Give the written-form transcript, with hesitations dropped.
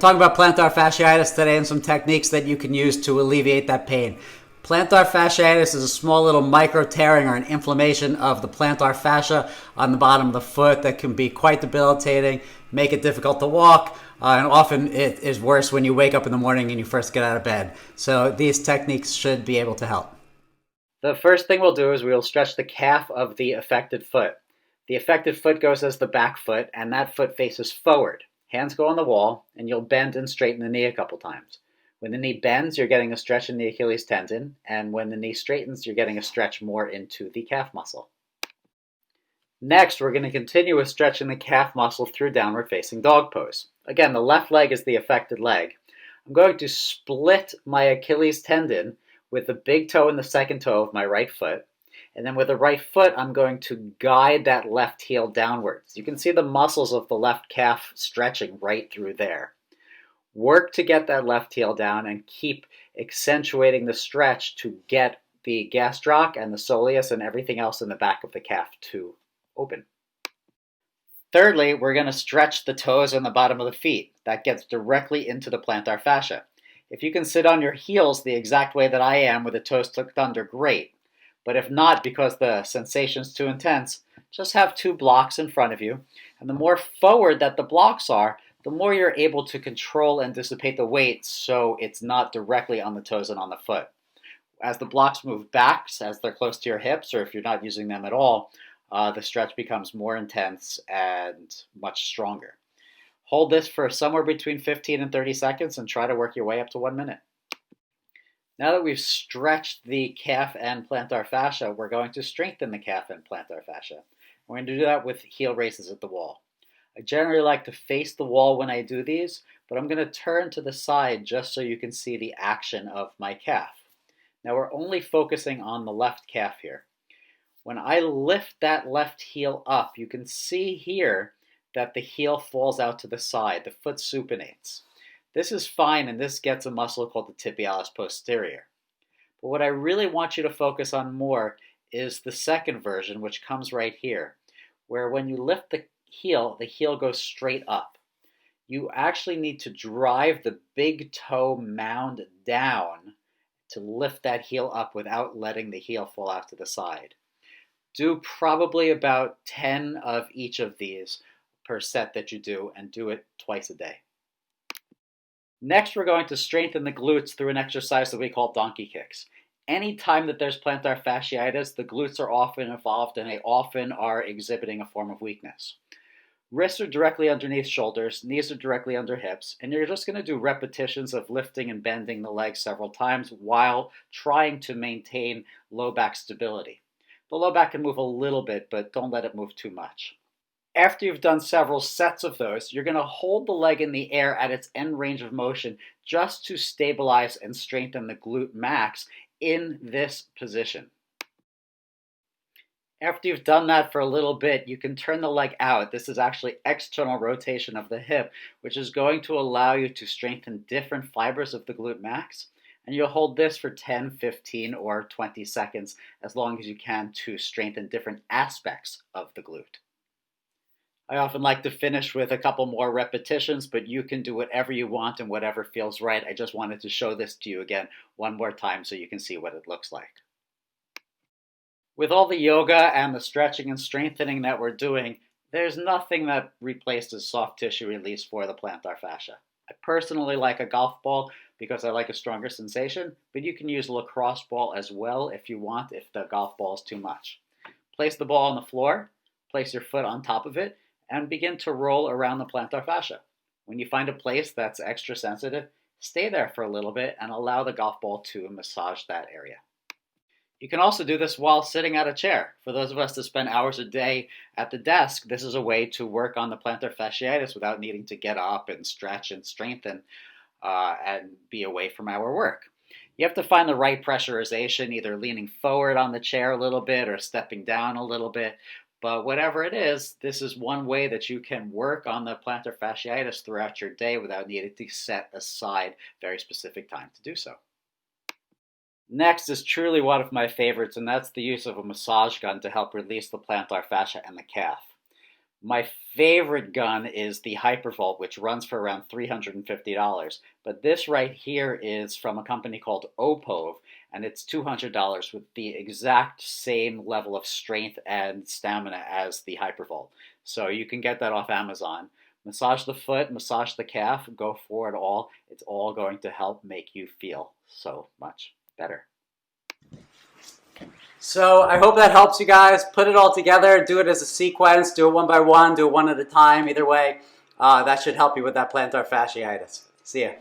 talking about plantar fasciitis today and some techniques that you can use to alleviate that pain. Plantar fasciitis is a small little micro tearing or an inflammation of the plantar fascia on the bottom of the foot that can be quite debilitating, make it difficult to walk, and often it is worse when you wake up in the morning and you first get out of bed. So these techniques should be able to help. The first thing we'll do is we'll stretch the calf of the affected foot. The affected foot goes as the back foot, and that foot faces forward. Hands go on the wall, and you'll bend and straighten the knee a couple times. When the knee bends, you're getting a stretch in the Achilles tendon, and when the knee straightens, you're getting a stretch more into the calf muscle. Next, we're going to continue with stretching the calf muscle through downward facing dog pose. Again, the left leg is the affected leg. I'm going to split my Achilles tendon with the big toe and the second toe of my right foot. And then with the right foot, I'm going to guide that left heel downwards. You can see the muscles of the left calf stretching right through there. Work to get that left heel down and keep accentuating the stretch to get the gastroc and the soleus and everything else in the back of the calf to open. Thirdly, we're going to stretch the toes and the bottom of the feet. That gets directly into the plantar fascia. If you can sit on your heels the exact way that I am with the toes tucked under, great. But if not, because the sensation's too intense, just have two blocks in front of you. And the more forward that the blocks are, the more you're able to control and dissipate the weight so it's not directly on the toes and on the foot. As the blocks move back, as they're close to your hips, or if you're not using them at all, the stretch becomes more intense and much stronger. Hold this for somewhere between 15 and 30 seconds and try to work your way up to 1 minute. Now that we've stretched the calf and plantar fascia, we're going to strengthen the calf and plantar fascia. We're going to do that with heel raises at the wall. I generally like to face the wall when I do these, but I'm going to turn to the side just so you can see the action of my calf. Now we're only focusing on the left calf here. When I lift that left heel up, you can see here that the heel falls out to the side. The foot supinates. This is fine, and this gets a muscle called the tibialis posterior. But what I really want you to focus on more is the second version, which comes right here, where when you lift the heel goes straight up. You actually need to drive the big toe mound down to lift that heel up without letting the heel fall out to the side. Do probably about 10 of each of these per set that you do, and do it twice a day. Next, we're going to strengthen the glutes through an exercise that we call donkey kicks. Anytime that there's plantar fasciitis, the glutes are often involved and they often are exhibiting a form of weakness. Wrists are directly underneath shoulders, knees are directly under hips, and you're just going to do repetitions of lifting and bending the legs several times while trying to maintain low back stability. The low back can move a little bit, but don't let it move too much. After you've done several sets of those, you're going to hold the leg in the air at its end range of motion just to stabilize and strengthen the glute max in this position. After you've done that for a little bit, you can turn the leg out. This is actually external rotation of the hip, which is going to allow you to strengthen different fibers of the glute max. And you'll hold this for 10, 15, or 20 seconds, as long as you can, to strengthen different aspects of the glute. I often like to finish with a couple more repetitions, but you can do whatever you want and whatever feels right. I just wanted to show this to you again one more time so you can see what it looks like. With all the yoga and the stretching and strengthening that we're doing, there's nothing that replaces soft tissue release for the plantar fascia. I personally like a golf ball because I like a stronger sensation, but you can use a lacrosse ball as well if you want, if the golf ball is too much. Place the ball on the floor, place your foot on top of it, and begin to roll around the plantar fascia. When you find a place that's extra sensitive, stay there for a little bit and allow the golf ball to massage that area. You can also do this while sitting at a chair. For those of us that spend hours a day at the desk, this is a way to work on the plantar fasciitis without needing to get up and stretch and strengthen and be away from our work. You have to find the right pressurization, either leaning forward on the chair a little bit or stepping down a little bit. But whatever it is, this is one way that you can work on the plantar fasciitis throughout your day without needing to set aside very specific time to do so. Next is truly one of my favorites, and that's the use of a massage gun to help release the plantar fascia and the calf. My favorite gun is the Hypervolt, which runs for around $350. But this right here is from a company called Opove, and it's $200 with the exact same level of strength and stamina as the Hypervolt. So you can get that off Amazon. Massage the foot, massage the calf, go for it all. It's all going to help make you feel so much better. So I hope that helps you guys. Put it all together. Do it as a sequence. Do it one by one. Do it one at a time. Either way, that should help you with that plantar fasciitis. See ya.